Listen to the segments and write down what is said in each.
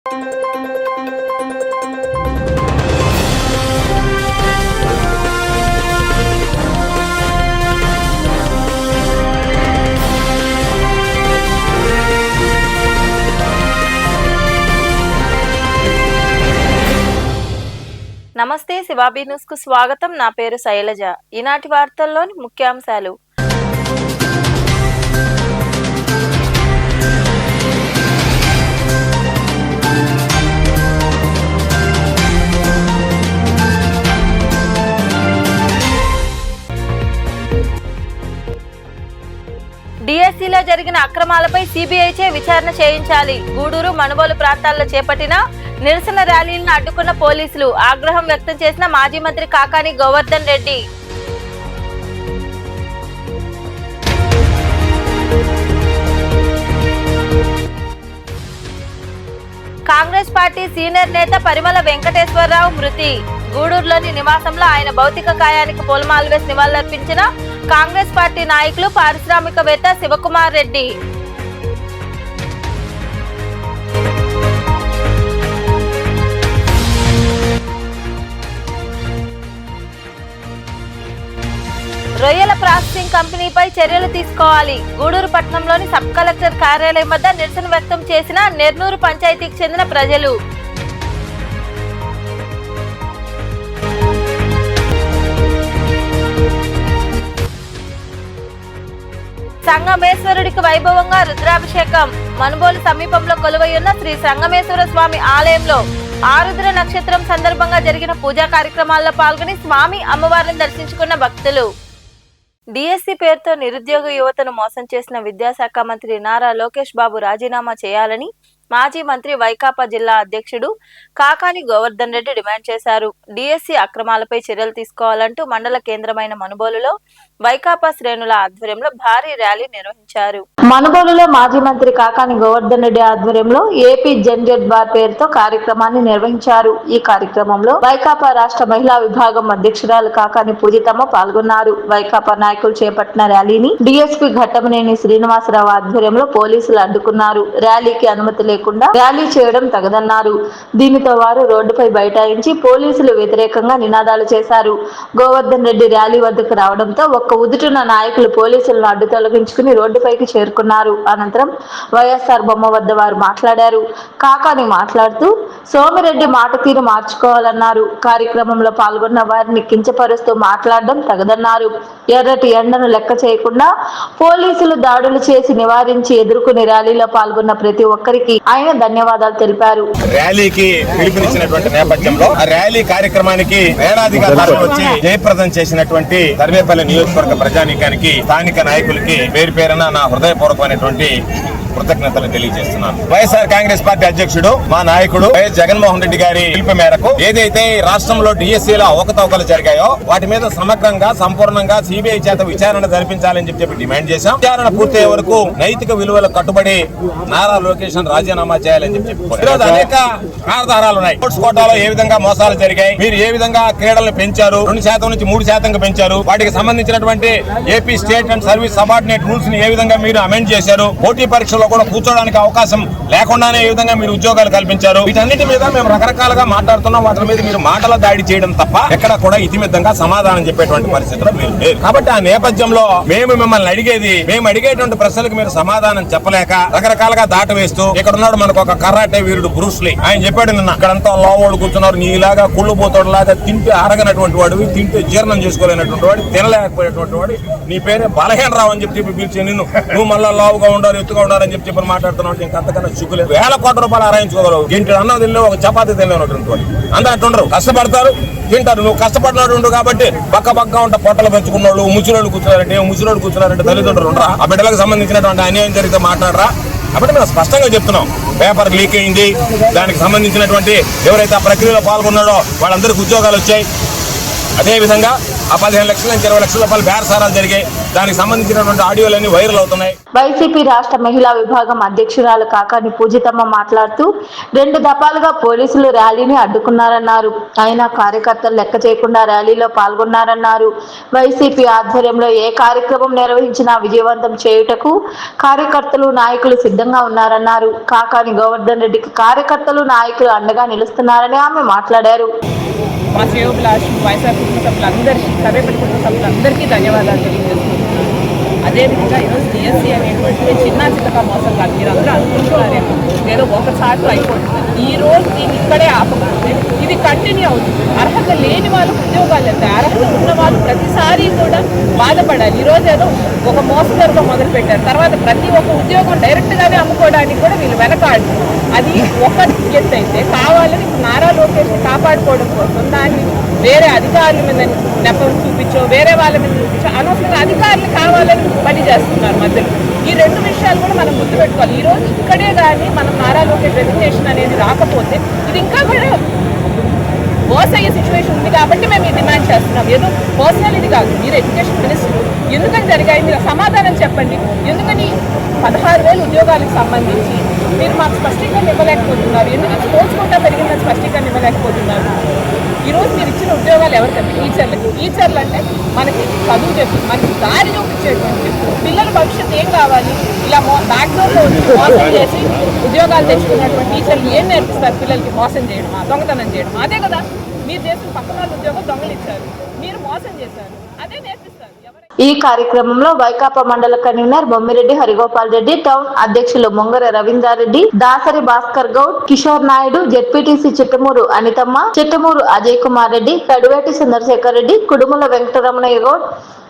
నమస్తే, శివాబీ న్యూస్ కు స్వాగతం. నా పేరు శైలజ. ఈనాటి వార్తల్లోని ముఖ్యాంశాలు. డిఎస్సిలో జరిగిన అక్రమాలపై సిబిఐచే విచారణ చేయించాలి. గూడూరు, మనుబోలు ప్రాంతాల్లో చేపట్టిన నిరసన ర్యాలీలను అడ్డుకున్న పోలీసులు. ఆగ్రహం వ్యక్తం చేసిన మాజీ మంత్రి కాకాని గోవర్ధన్ రెడ్డి. కాంగ్రెస్ పార్టీ సీనియర్ నేత పరిమళ వెంకటేశ్వరరావు మృతి. గూడూరులోని నివాసంలో ఆయన భౌతిక కాయానికి పూలమాలలు వేసి నివాళులర్పించిన కాంగ్రెస్ పార్టీ నాయకులు, పారిశ్రామికవేత్త శివకుమార్ రెడ్డి. రొయ్యల ప్రాసెసింగ్ కంపెనీపై చర్యలు తీసుకోవాలి. గూడూరు పట్టణంలోని సబ్ కలెక్టర్ కార్యాలయం వద్ద నిరసన వ్యక్తం చేసిన నెర్నూరు పంచాయతీకి చెందిన ప్రజలు. సంగమేశ్వరుడికి వైభవంగా రుద్రాభిషేకం. మనుబోలు సమీపంలో కొలువైయున్న శ్రీ సంగమేశ్వర స్వామి ఆలయంలో ఆరుద్ర నక్షత్రం సందర్భంగా జరిగిన పూజా కార్యక్రమాల్లో పాల్గొని స్వామి అమ్మవారిని దర్శించుకున్న భక్తులు. డిఎస్సి పేరుతో నిరుద్యోగ యువతను మోసం చేసిన విద్యాశాఖ మంత్రి నారా లోకేష్ బాబు రాజీనామా చేయాలని మాజీ మంత్రి వైకాపా జిల్లా అధ్యక్షుడు కాకాని గోవర్ధన్ రెడ్డి డిమాండ్ చేశారు. డిఎస్సి అక్రమాలపై చర్యలు తీసుకోవాలంటూ మండల కేంద్రమైన మనుబోలులో వైకాపా శ్రేణుల ఆధ్వర్యంలో భారీ ర్యాలీ నిర్వహించారు. మనుబోలులో మాజీ మంత్రి కాకాని గోవర్ధన్ రెడ్డి ఆధ్వర్యంలో ఏపీ జెన్జెడ్ బార్ పేరుతో కార్యక్రమాన్ని నిర్వహించారు. ఈ కార్యక్రమంలో వైకాపా రాష్ట్ర మహిళా విభాగం అధ్యక్షురాలు కాకాని పూజితమ్మ పాల్గొన్నారు. వైకాపా నాయకులు చేపట్టిన ర్యాలీని డిఎస్పీ ఘట్టమనేని శ్రీనివాసరావు ఆధ్వర్యంలో పోలీసులు అడ్డుకున్నారు. ర్యాలీకి అనుమతి లేకుండా ర్యాలీ చేయడం తగదన్నారు. దీనితో వారు రోడ్డుపై బైఠాయించి పోలీసులు వ్యతిరేకంగా నినాదాలు చేశారు. గోవర్ధన్ రెడ్డి ర్యాలీ వద్దకు రావడంతో ఒక్క ఉదుటున నాయకులు పోలీసులను అడ్డు తొలగించుకుని రోడ్డుపైకి చేరుకున్నారు. అనంతరం వైఎస్ఆర్ బొమ్మ వద్ద వారు మాట్లాడారు. కాకాని మాట్లాడుతూ సోమిరెడ్డి మాట తీరు మార్చుకోవాలన్నారు. కార్యక్రమంలో పాల్గొన్న వారిని కించపరుస్తూ మాట్లాడడం తగదన్నారు. ఎర్రటి ఎండను లెక్క చేయకుండా పోలీసులు దాడులు చేసి నివారించి ఎదుర్కొనే ర్యాలీలో పాల్గొన్న ప్రతి ఒక్కరికి ఆయన ధన్యవాదాలు తెలిపారు. ర్యాలీకి పిలుపునిచ్చినటువంటి నేపథ్యంలో ఆ ర్యాలీ కార్యక్రమానికి వేలాదిగా వచ్చి జయప్రదం చేసినటువంటి సర్వేపల్లి నియోజకవర్గ ప్రజానీకానికి, స్థానిక నాయకులకి పేరు పేరున నా హృదయపూర్వకమైనటువంటి కృతజ్ఞతలు తెలియజేస్తున్నాను. వైఎస్ఆర్ కాంగ్రెస్ పార్టీ అధ్యక్షుడు మా నాయకుడు వైఎస్ జగన్మోహన్ రెడ్డి గారి పిలుపు మేరకు ఏదైతే రాష్ట్రంలో డిఎస్సీలో అవకతవకలు జరిగాయో వాటి మీద సమగ్రంగా, సంపూర్ణంగా సిబిఐ చేత విచారణ జరిపించాలని చెప్పి డిమాండ్ చేశాం. విచారణ పూర్తయ్యే వరకు నైతిక విలువలకు కట్టుబడి నారా లోకేష్ రాజీనామా చేయాలని చెప్పి ఈరోజు అనేక ఆధారాలు ఉన్నాయి. స్పోర్ట్స్ కోటాలో ఏ విధంగా మోసాలు జరిగాయి, మీరు ఏ విధంగా క్రీడలను పెంచారు, 2% నుంచి 3% పెంచారు, వాటికి సంబంధించినటువంటి AP state and service subordinate rules ని ఏ విధంగా మీరు అమెండ్ చేశారు, పోటీ పరీక్ష కూడా కూర్చోడానికి అవకాశం లేకుండానే ఏ విధంగా మీరు ఉద్యోగాలు కల్పించారు, వీటన్నిటి మీద మేము రకరకాలుగా మాట్లాడుతున్నాం. వాటి మీద మీరు మాటల దాడి చేయడం తప్ప ఎక్కడ కూడా ఇతిమిద్దంగా సమాధానం చెప్పేటువంటి పరిస్థితిలో మీరు లేరు. కాబట్టి ఆ నేపథ్యంలో మేము మిమ్మల్ని అడిగేది, మేము అడిగేటువంటి ప్రశ్నలకు మీరు సమాధానం చెప్పలేక రకరకాలుగా దాట వేస్తూ ఇక్కడ ఉన్నాడు మనకు ఒక కరాటే వీరుడు బ్రూస్లీ, ఆయన చెప్పాడు నిన్న అక్కడంతా లోవోడు కూర్చున్నారు, నీలాగా కుళ్ళు పోతాడు లాగా తింటే అరగనటువంటి వాడు, తింటే జీర్ణం చేసుకోలేనటువంటి వాడు, తినలేకపోయేటువంటి వాడు, నీ పేరే బలహీనరావు అని చెప్పి పిలిచి నిన్ను నువ్వు మళ్ళా లావుగా ఉండాలి, ఎత్తుగా ఉండాలని చెప్పి మాట్లాడుతున్నావు. ఇంకంతకన్నా చిక్కులేదు. వేల కోట్ల రూపాయలు ఆరాయించుకోగలవు. ఇంటి అన్నం తినలేవు, ఒక చపాతీ తినలేనటువంటి అందరూ కష్టపడతారు, తింటారు. నువ్వు కష్టపడినట్టు కాబట్టి పక్క ఉంటే పొట్టలు పెంచుకున్నాడు, ముసలోళ్ళు కూర్చున్నారంటే తల్లిదండ్రులు ఉండరా? ఆ బిడ్డలకు సంబంధించినటువంటి అన్యాయం జరిగితే మాట్లాడరా? కాబట్టి మేము స్పష్టంగా చెప్తున్నాం, పేపర్ లీక్ అయింది, దానికి సంబంధించినటువంటి ఎవరైతే ఆ ప్రక్రియలో పాల్గొన్నాడో వాళ్ళందరికీ ఉద్యోగాలు వచ్చాయి. అదేవిధంగా ఆ 15 లక్షల నుంచి 20 లక్షల రూపాయలు బేరసారాలు జరిగాయి. దానికి సంబంధించినటువంటి ఆడియోలన్నీ వైరల్ అవుతున్నాయి. వైసీపీ రాష్ట్ర మహిళా విభాగం అధ్యక్షురాలు కాకాని పూజితమ్మ మాట్లాడుతూ 2 దఫాలుగా పోలీసులు ర్యాలీని అడ్డుకున్నారన్నారు. అయినా కార్యకర్తలు లెక్క చేయకుండా ర్యాలీలో పాల్గొన్నారన్నారు. వైసీపీ ఆధ్వర్యంలో ఏ కార్యక్రమం నిర్వహించినా విజయవంతం చేయుటకు కార్యకర్తలు నాయకులు సిద్ధంగా ఉన్నారన్నారు. కాకాని గోవర్ధన్ రెడ్డికి కార్యకర్తలు నాయకులు అండగా నిలుస్తున్నారని ఆమె మాట్లాడారు. మా శ్రేయోభిలాషులు వైఎస్ఆర్ కుటుంబ సభ్యులందరికీ, సర్వేపల్లి కుటుంబ సభ్యులందరికీ ధన్యవాదాలు తెలియజేస్తున్నాను. అదేవిధంగా ఈరోజు డిఎస్సీ అనేటువంటి చిన్న చితక మోసం కాదు. మీరు అందరూ అనుకుంటున్నారేమో ఏదో ఒకసారి అయిపోతుంది. ఈ రోజు దీన్ని ఇక్కడే ఆపకపోతే ఇది కంటిన్యూ అవుతుంది. అర్హత లేని వాళ్ళు ఉద్యోగాలు వెళ్తాయి, అర్హత ఉన్న వాళ్ళు ప్రతిసారి కూడా బాధపడాలి. ఈరోజు ఏదో ఒక మోసగారుగా మొదలు పెట్టారు, తర్వాత ప్రతి ఒక్క ఉద్యోగం డైరెక్ట్గానే అమ్ముకోవడానికి కూడా వీళ్ళు వెనకాడు. అది ఒక ఎత్తు అయితే కావాలని నారా లోకేష్ని కాపాడుకోవడం కోసం దాన్ని వేరే అధికారుల మీద నెపం చూపించో, వేరే వాళ్ళ మీద చూపించో, అనవసరంగా అధికారులు కావాలని పని చేస్తున్నారు మధ్యలో. ఈ 2 విషయాలు కూడా మనం గుర్తుపెట్టుకోవాలి. ఈరోజు ఇక్కడే కానీ మనం నారా లోకేష్ రెసిగ్నేషన్ అనేది రాకపోతే ఇది ఇంకా కూడా వర్స్ అయ్యే సిచ్యువేషన్ ఉంది. కాబట్టి మేము ఈ డిమాండ్ చేస్తున్నాం. ఏదో పర్సనల్ ఇది కాదు. మీరు ఎడ్యుకేషన్ మినిస్టర్, ఎందుకని జరిగాయి మీరు సమాధానం చెప్పండి. ఎందుకని 16,000 ఉద్యోగాలకు సంబంధించి మీరు మాకు స్పష్టీకరణ ఇవ్వలేకపోతున్నారు? ఎందుకని స్పోర్ట్స్ కోటా పెరిగిందని స్పష్టీకరణ ఇవ్వలేకపోతున్నారు? ఈరోజు మీరు ఇచ్చిన ఉద్యోగాలు ఎవరికంటే టీచర్లు అంటే మనకి చదువు చెప్పి మనకి దారి చూపించేటువంటి పిల్లల భవిష్యత్తు ఏం కావాలి? ఇలా బ్యాక్డోర్లో మోసం చేసి ఉద్యోగాలు తెచ్చుకున్నటువంటి టీచర్లు ఏం నేర్పిస్తారు? పిల్లలకి మోసం చేయడమా, దొంగతనం చేయడమా? అదే కదా మీరు చేసిన పక్కన వాళ్ళ ఉద్యోగం దొంగలిచ్చారు, మీరు మోసం చేశారు, అదే నేర్పిస్తారు. ఈ కార్యక్రమంలో వైకాపా మండల కన్వీనర్ బొమ్మిరెడ్డి హరిగోపాల్ రెడ్డి, టౌన్ అధ్యక్షులు మొంగర రవీంద్రారెడ్డి, దాసరి భాస్కర్ గౌడ్, కిషోర్ నాయుడు, జెడ్పీటీసీ చిట్టమూరు అనితమ్మ, చిట్టమూరు అజయ్ కుమార్ రెడ్డి, కడివేటి చంద్రశేఖర్ రెడ్డి, కుడుముల వెంకటరమణయ్య గౌడ్,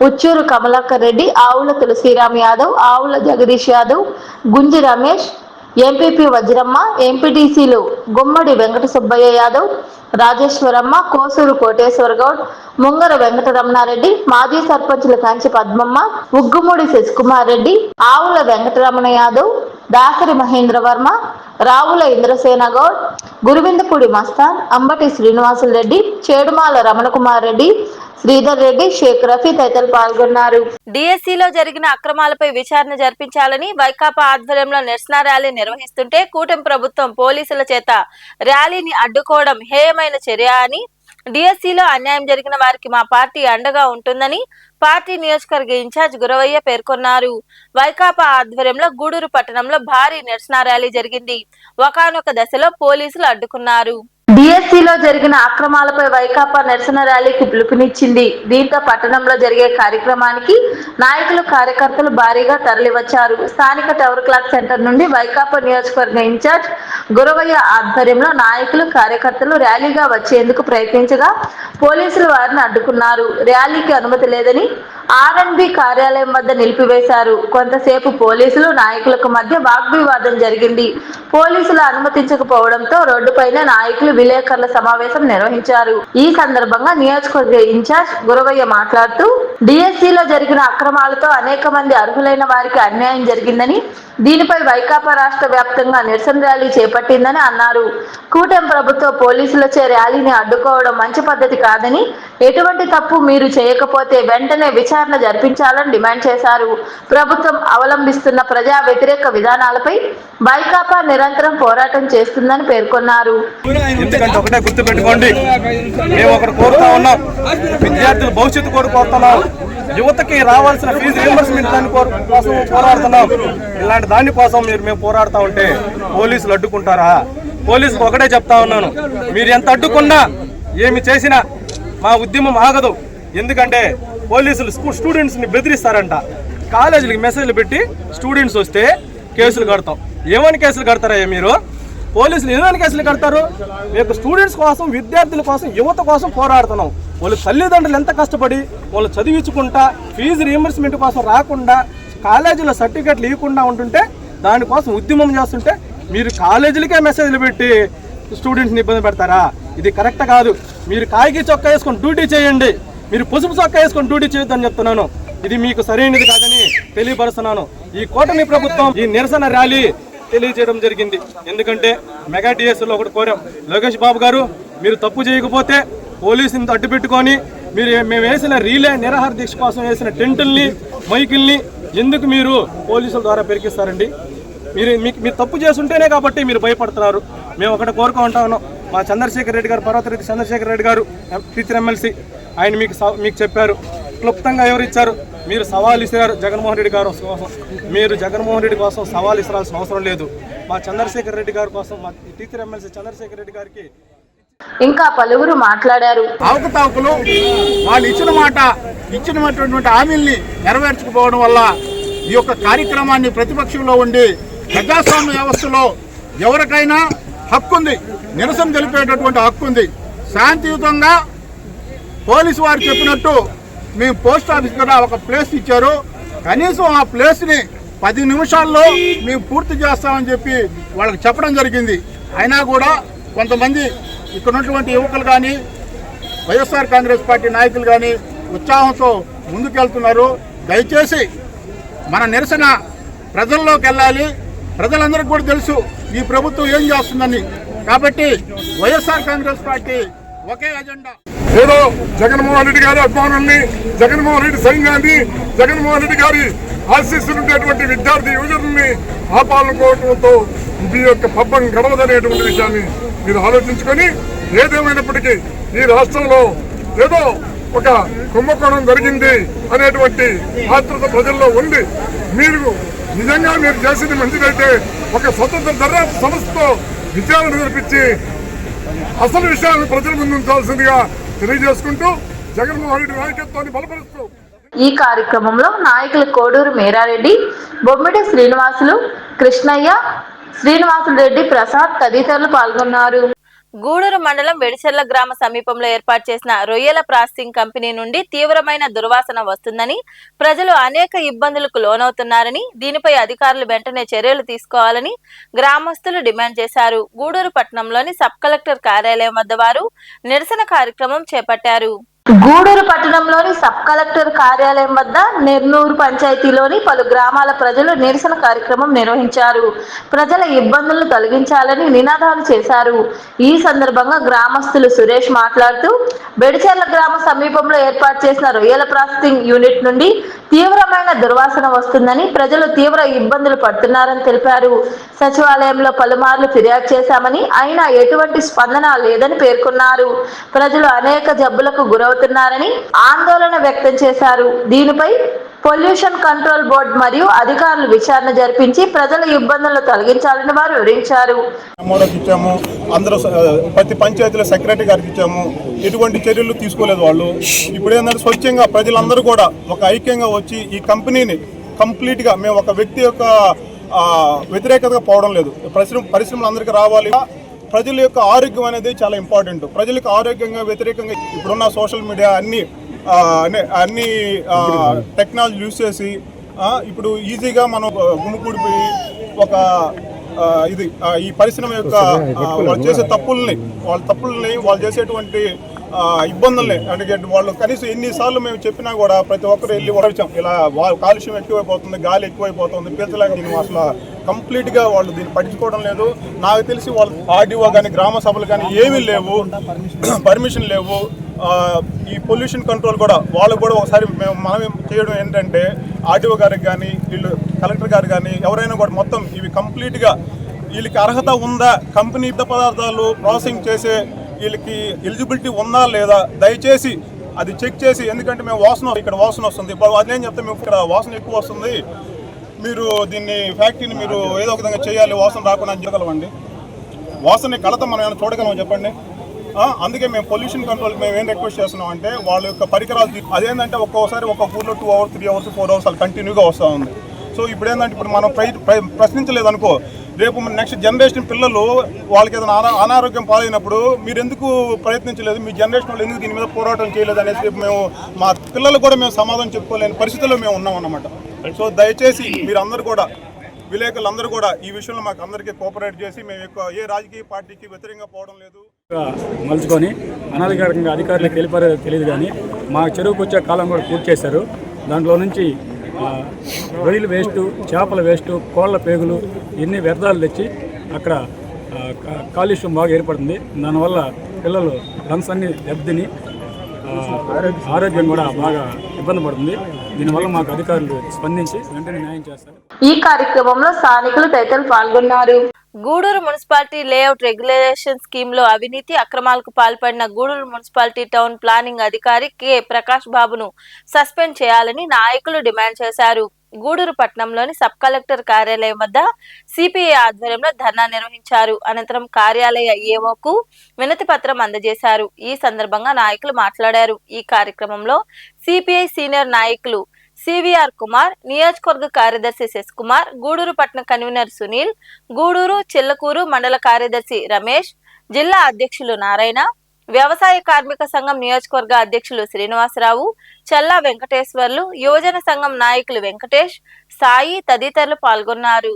ఉచ్చూరు కమలాకర్ రెడ్డి, ఆవుల తులసిరామ్ యాదవ్, ఆవుల జగదీష్ యాదవ్, గుంజి రమేష్, ఎంపీపీ వజ్రమ్మ, ఎంపీటీసీలు గుమ్మడి వెంకట సుబ్బయ్య యాదవ్, రాజేశ్వరమ్మ, కోసూరు కోటేశ్వర గౌడ్, ముంగర వెంకటరమణారెడ్డి, మాజీ సర్పంచుల కంచి పద్మమ్మ, ఉగ్గుమూడి శశికుమార్ రెడ్డి, ఆవుల వెంకటరమణ యాదవ్, దాసరి మహేంద్ర వర్మ, రావుల ఇంద్రసేన గౌడ్, గురువిందపూడి మస్తాన్, అంబటి శ్రీనివాసులు రెడ్డి, చేడుమాల రమణకుమార్ రెడ్డి, శ్రీధర్ రెడ్డి, షేక్ రఫీ తదితరులు పాల్గొన్నారు. డిఎస్సిలో జరిగిన అక్రమాలపై విచారణ జరిపించాలని వైకాపా ఆధ్వర్యంలో నిరసన ర్యాలీ నిర్వహిస్తుంటే కూటమి ప్రభుత్వం పోలీసుల చేత ర్యాలీని అడ్డుకోవడం హేయమైన చర్య అని, డిఎస్సిలో అన్యాయం జరిగిన వారికి మా పార్టీ అండగా ఉంటుందని పార్టీ నియోజకవర్గ ఇన్ఛార్జ్ గురవయ్య పేర్కొన్నారు. వైకాపా ఆధ్వర్యంలో గూడూరు పట్టణంలో భారీ నిరసన ర్యాలీ జరిగింది. ఒకానొక దశలో పోలీసులు అడ్డుకున్నారు. డిఎస్సిలో జరిగిన అక్రమాలపై వైకాపా నిరసన ర్యాలీకి పిలుపునిచ్చింది. దీంతో పట్టణంలో జరిగే కార్యక్రమానికి నాయకులు, కార్యకర్తలు భారీగా తరలివచ్చారు. స్థానిక టవర్ క్లాక్ సెంటర్ నుండి వైకాపా నియోజకవర్గ ఇన్ఛార్జ్ గురవయ్య ఆధ్వర్యంలో నాయకులు, కార్యకర్తలు ర్యాలీగా వచ్చేందుకు ప్రయత్నించగా పోలీసులు వారిని అడ్డుకున్నారు. ర్యాలీకి అనుమతి లేదని ఆర్ఎండ్బి కార్యాలయం వద్ద నిలిపివేశారు. కొంతసేపు పోలీసులు, నాయకులకు మధ్య వాగ్వివాదం జరిగింది. పోలీసులు అనుమతించకపోవడంతో రోడ్డుపైన నాయకులు విలేకరుల సమావేశం నిర్వహించారు. ఈ సందర్భంగా నియోజకవర్గ ఇన్ఛార్జ్ గురవయ్య మాట్లాడుతూ డిఎస్సిలో జరిగిన అక్రమాలతో అనేక మంది అర్హులైన వారికి అన్యాయం జరిగిందని, దీనిపై వైకాపా రాష్ట్ర వ్యాప్తంగా నిరసన ర్యాలీ చేపట్టిందని అన్నారు. కూటమి ప్రభుత్వ పోలీసులచే ర్యాలీని అడ్డుకోవడం మంచి పద్ధతి కాదని, ఎటువంటి తప్పు మీరు చేయకపోతే వెంటనే విచారణ జరిపించాలని డిమాండ్ చేశారు. ప్రభుత్వం అవలంబిస్తున్న ప్రజా వ్యతిరేక విధానాలపై వైకాపా నిరంతరం పోరాటం చేస్తుందని పేర్కొన్నారు. ఎందుకంటే ఒకటే గుర్తు పెట్టుకోండి, మేము ఒకటి కోరుతా ఉన్నాం, విద్యార్థుల భవిష్యత్తు కోరుకుంటున్నాం, యువతకి రావాల్సిన ఫీజు రీయింబర్స్మెంట్ దాని కోసం పోరాడుతున్నాం. ఇలాంటి దాని కోసం మేము పోరాడుతూ ఉంటే పోలీసులు అడ్డుకుంటారా? పోలీసులకు ఒకటే చెప్తా ఉన్నాను, మీరు ఎంత అడ్డుకున్నా ఏమి చేసినా మా ఉద్యమం ఆగదు. ఎందుకంటే పోలీసులు స్టూడెంట్స్ని బెదిరిస్తారంట. కాలేజీలకు మెసేజ్లు పెట్టి స్టూడెంట్స్ వస్తే కేసులు కడతాం. ఏమని కేసులు కడతారా మీరు? పోలీసులు ఏమైనా కేసులు కడతారు? మీకు స్టూడెంట్స్ కోసం, విద్యార్థుల కోసం, యువత కోసం పోరాడుతున్నాం. వాళ్ళు తల్లిదండ్రులు ఎంత కష్టపడి వాళ్ళు చదివించుకుంటా ఫీజు రీయింబర్స్మెంట్ కోసం రాకుండా కాలేజీలో సర్టిఫికేట్లు ఇవ్వకుండా ఉంటుంటే దానికోసం ఉద్యమం చేస్తుంటే మీరు కాలేజీలకే మెసేజ్లు పెట్టి స్టూడెంట్స్ని ఇబ్బంది పెడతారా? ఇది కరెక్ట్ కాదు. మీరు కాగికి చొక్కా వేసుకొని డ్యూటీ చేయండి, మీరు పసుపు చొక్కా వేసుకొని డ్యూటీ చేయొద్దని చెప్తున్నాను. ఇది మీకు సరైనది కాదని తెలియపరుస్తున్నాను. ఈ కూటమి ప్రభుత్వం ఈ నిరసన ర్యాలీ తెలియజేయడం జరిగింది. ఎందుకంటే మెగా డిఎస్లో ఒకటి కోరాం, లోకేష్ బాబు గారు మీరు తప్పు చేయకపోతే పోలీసుని అడ్డు పెట్టుకొని మేము వేసిన రీలే నిరాహార దీక్ష కోసం వేసిన టెంటుల్ని మైకుల్ని ఎందుకు మీరు పోలీసుల ద్వారా పెరికిస్తారండి? మీరు తప్పు చేస్తుంటేనే కాబట్టి మీరు భయపడుతున్నారు. మేము ఒకటి కోరుకుంటా ఉన్నాం. మా చంద్రశేఖర్ రెడ్డి గారు, పర్వతరెడ్డి చంద్రశేఖర్ రెడ్డి గారు టీచర్ ఎమ్మెల్సీ, ఆయన మీకు చెప్పారు, క్లుప్తంగా ఎవరు ఇచ్చారు? మీరు సవాల్ ఇస్తారు జగన్మోహన్ రెడ్డి గారు కోసం. మీరు జగన్మోహన్ రెడ్డి కోసం సవాల్ ఇస్తాల్సిన అవసరం లేదు. మా చంద్రశేఖర్ రెడ్డి గారి కోసం, మా టీచర్ ఎమ్మెల్సీ చంద్రశేఖర్ రెడ్డి గారికి ఇంకా పలువురు మాట్లాడారు. అవకతవకలు వాళ్ళు ఇచ్చినటువంటి హామీల్ని నెరవేర్చకపోవడం వల్ల ఈ యొక్క కార్యక్రమాన్ని ప్రతిపక్షంలో ఉండి ప్రజాస్వామ్య వ్యవస్థలో ఎవరికైనా హక్కు ఉంది, నిరసన తెలిపేటటువంటి హక్కు ఉంది. శాంతియుతంగా పోలీసు వారు చెప్పినట్టు మేము పోస్ట్ ఆఫీస్ కూడా ఒక ప్లేస్ ఇచ్చారు. కనీసం ఆ ప్లేస్ని 10 నిమిషాల్లో మేము పూర్తి చేస్తామని చెప్పి వాళ్ళకి చెప్పడం జరిగింది. అయినా కూడా కొంతమంది ఇక్కడ ఉన్నటువంటి యువకులు కానీ వైఎస్ఆర్ కాంగ్రెస్ పార్టీ నాయకులు కానీ ఉత్సాహంతో ముందుకెళ్తున్నారు. దయచేసి మన నిరసన ప్రజల్లోకి వెళ్ళాలి. ప్రజలందరికీ కూడా తెలుసు ఈ ప్రభుత్వం ఏం చేస్తుందని. కాబట్టి వైఎస్ఆర్ కాంగ్రెస్ పార్టీ ఒకే అజెండా. ఏదో జగన్మోహన్ రెడ్డి గారి అభిమానుల్ని, జగన్మోహన్ రెడ్డి సైన్యాన్ని, జగన్మోహన్ రెడ్డి గారి ఆశీస్సులుండేటువంటి విద్యార్థి యువజనుల్ని ఆపాలనుకోవడంతో ఇది యొక్క పబ్బం గడవదనేటువంటి విషయాన్ని మీరు ఆలోచించుకొని, ఏదేమైనప్పటికీ ఈ రాష్ట్రంలో ఏదో ఒక కుంభకోణం జరిగింది అనేటువంటి ఆతృత ప్రజల్లో ఉంది. నిజంగా మీరు చేసింది మంచిదైతే ఒక స్వతంత్ర దర్యాప్తు సంస్థతో విచారణ జరిపించి అసలు విషయాలను ప్రజల ముందు ఉంచాల్సిందిగా తెలియజేసుకుంటూ జగన్మోహన్ రెడ్డి నాయకత్వాన్ని బలపరుస్తూ ఈ కార్యక్రమంలో నాయకులు కోడూరు మేరారెడ్డి, బొమ్మిడి శ్రీనివాసులు, కృష్ణయ్య, శ్రీనివాసులు రెడ్డి, ప్రసాద్ తదితరులు పాల్గొన్నారు. గూడూరు మండలం వెడిచెర్ల గ్రామ సమీపంలో ఏర్పాటు చేసిన రొయ్యల ప్రాసెసింగ్ కంపెనీ నుండి తీవ్రమైన దుర్వాసన వస్తుందని, ప్రజలు అనేక ఇబ్బందులకు లోనవుతున్నారని, దీనిపై అధికారులు వెంటనే చర్యలు తీసుకోవాలని గ్రామస్తులు డిమాండ్ చేశారు. గూడూరు పట్టణంలోని సబ్ కలెక్టర్ కార్యాలయం వద్ద వారు నిరసన కార్యక్రమం చేపట్టారు. గూడూరు పట్టణంలోని సబ్ కలెక్టర్ కార్యాలయం వద్ద నెర్నూరు పంచాయతీలోని పలు గ్రామాల ప్రజలు నిరసన కార్యక్రమం నిర్వహించారు. ప్రజల ఇబ్బందులను తొలగించాలని నినాదాలు చేశారు. ఈ సందర్భంగా గ్రామస్తులు సురేష్ మాట్లాడుతూ, బెడిచెర్ల గ్రామ సమీపంలో ఏర్పాటు చేసిన రొయ్యల ప్రాసెసింగ్ యూనిట్ నుండి తీవ్రమైన దుర్వాసన వస్తుందని, ప్రజలు తీవ్ర ఇబ్బందులు పడుతున్నారని తెలిపారు. సచివాలయంలో పలుమార్లు ఫిర్యాదు చేశామని, అయినా ఎటువంటి స్పందన లేదని పేర్కొన్నారు. ప్రజలు అనేక జబ్బులకు గురవుతున్నారని ఆందోళన వ్యక్తం చేశారు. దీనిపై పొల్యూషన్ కంట్రోల్ బోర్డు మరియు అధికారులు విచారణ జరిపించి ప్రజల ఇబ్బందులను తొలగించాలని వారు వివరించారు. ఇచ్చాము, అందరూ ప్రతి పంచాయతీలో సెక్రటరీ గారికి ఇచ్చాము. ఎటువంటి చర్యలు తీసుకోలేదు వాళ్ళు. ఇప్పుడు ఏంటంటే స్వచ్ఛంగా ప్రజలందరూ కూడా ఒక ఐక్యంగా వచ్చి ఈ కంపెనీని కంప్లీట్గా, మేము ఒక వ్యక్తి యొక్క వ్యతిరేకతగా పోవడం లేదు. పరిశ్రమలు అందరికీ రావాలి. ప్రజల యొక్క ఆరోగ్యం అనేది చాలా ఇంపార్టెంట్. ప్రజలకు ఆరోగ్యంగా వ్యతిరేకంగా ఇప్పుడున్న సోషల్ మీడియా అన్ని టెక్నాలజీ యూజ్ చేసి ఇప్పుడు ఈజీగా మనం గుమికూడిపోయి ఒక ఈ పరిశ్రమ యొక్క వాళ్ళు చేసే తప్పుల్ని వాళ్ళు చేసేటువంటి ఇబ్బందుల్ని అంటే వాళ్ళు కనీసం ఎన్నిసార్లు మేము చెప్పినా కూడా ప్రతి ఒక్కరు వెళ్ళి వచ్చాం. ఇలా కాలుష్యం ఎక్కువైపోతుంది, గాలి ఎక్కువైపోతుంది, పీల్చలేక అసలు కంప్లీట్గా వాళ్ళు దీన్ని పట్టించుకోవడం లేదు. నాకు తెలిసి వాళ్ళు ఆర్డీఓ కానీ గ్రామ సభలు కానీ ఏమీ లేవు, పర్మిషన్ లేవు. ఈ పొల్యూషన్ కంట్రోల్ కూడా వాళ్ళు కూడా ఒకసారి మనం చేయడం ఏంటంటే ఆర్డీఓ గారికి కానీ వీళ్ళు కలెక్టర్ గారు కానీ ఎవరైనా కూడా మొత్తం ఇవి కంప్లీట్గా వీళ్ళకి అర్హత ఉందా, కంపెనీ పదార్థాలు ప్రాసెసింగ్ చేసే వీళ్ళకి ఎలిజిబిలిటీ ఉందా లేదా దయచేసి అది చెక్ చేసి, ఎందుకంటే మేము ఇక్కడ వాసన వస్తుంది. ఇప్పుడు అదేం చెప్తే మేము ఇక్కడ వాసన ఎక్కువ వస్తుంది, మీరు దీన్ని ఫ్యాక్టరీని మీరు ఏదో ఒక విధంగా చేయాలి, వాసన రాకుండా చేయగలమండి. వాసన కలత మనం ఏమైనా చూడగలం చెప్పండి. అందుకే మేము పొల్యూషన్ కంట్రోల్ మేము ఏం రిక్వెస్ట్ చేస్తున్నాం అంటే వాళ్ళ యొక్క పరికరాలు అదేంటంటే ఒక్కోసారి ఒక ఊర్లో 2 hours 3 hours 4 hours అది కంటిన్యూగా వస్తూ ఉంది. సో ఇప్పుడు ఏంటంటే ఇప్పుడు మనం ప్రశ్నించలేదనుకో, రేపు నెక్స్ట్ జనరేషన్ పిల్లలు వాళ్ళకి ఏదైనా అనారోగ్యం పాలైనప్పుడు మీరు ఎందుకు ప్రయత్నించలేదు, మీ జనరేషన్ వాళ్ళు ఎందుకు దీని మీద పోరాటం చేయలేదు అనేసి మేము మా పిల్లలు కూడా మేము సమాధానం చెప్పుకోలేని పరిస్థితుల్లో మేము ఉన్నాం అన్నమాట. సో దయచేసి మీరందరూ కూడా విలేకరులందరూ కూడా ఈ విషయంలో మాకు అందరికీ కోఆపరేట్ చేసి మేము ఏ రాజకీయ పార్టీకి వ్యతిరేకంగా పోవడం లేదు మలుచుకొని అనధికారికంగా అధికారులకు వెళ్ళిపోయారో తెలియదు, కానీ మా చెరువుకు వచ్చే కాలం కూడా పూర్తి చేశారు. దాంట్లో నుంచి రొయ్యల వేస్టు, చేపల వేస్టు, కోళ్ల పేగులు ఇన్ని వ్యర్థాలు తెచ్చి అక్కడ కాలుష్యం బాగా ఏర్పడుతుంది. దానివల్ల పిల్లలు లంగ్స్ అన్ని దెబ్బతిని ఆరోగ్యం కూడా బాగా ఇబ్బంది పడుతుంది. దీనివల్ల మాకు అధికారులు స్పందించి వెంటనే న్యాయం చేస్తారు. ఈ కార్యక్రమంలో స్థానికులు తదితరులు పాల్గొన్నారు. Gudur municipality layout regulation scheme లో అవినీతి అక్రమాలకు పాల్పడిన గూడూరు మున్సిపాలిటీ టౌన్ ప్లానింగ్ అధికారి కె ప్రకాష్ బాబును సస్పెండ్ చేయాలని నాయకులు డిమాండ్ చేశారు. గూడూరు పట్టణంలోని సబ్ కలెక్టర్ కార్యాలయం వద్ద సిపిఐ ఆధ్వర్యంలో ధర్నా నిర్వహించారు. అనంతరం కార్యాలయ ఏఓకు వినతి పత్రం అందజేశారు. ఈ సందర్భంగా నాయకులు మాట్లాడారు. ఈ కార్యక్రమంలో సిపిఐ సీనియర్ నాయకులు సివిఆర్ కుమార్, నియోజకవర్గ కార్యదర్శి శశ్ కుమార్, గూడూరు పట్టణ కన్వీనర్ సునీల్, గూడూరు చిల్లకూరు మండల కార్యదర్శి రమేష్, జిల్లా అధ్యక్షులు నారాయణ, వ్యవసాయ కార్మిక సంఘం నియోజకవర్గ అధ్యక్షులు శ్రీనివాసరావు, చల్లా వెంకటేశ్వర్లు, యువజన సంఘం నాయకులు వెంకటేష్, సాయి తదితరులు పాల్గొన్నారు.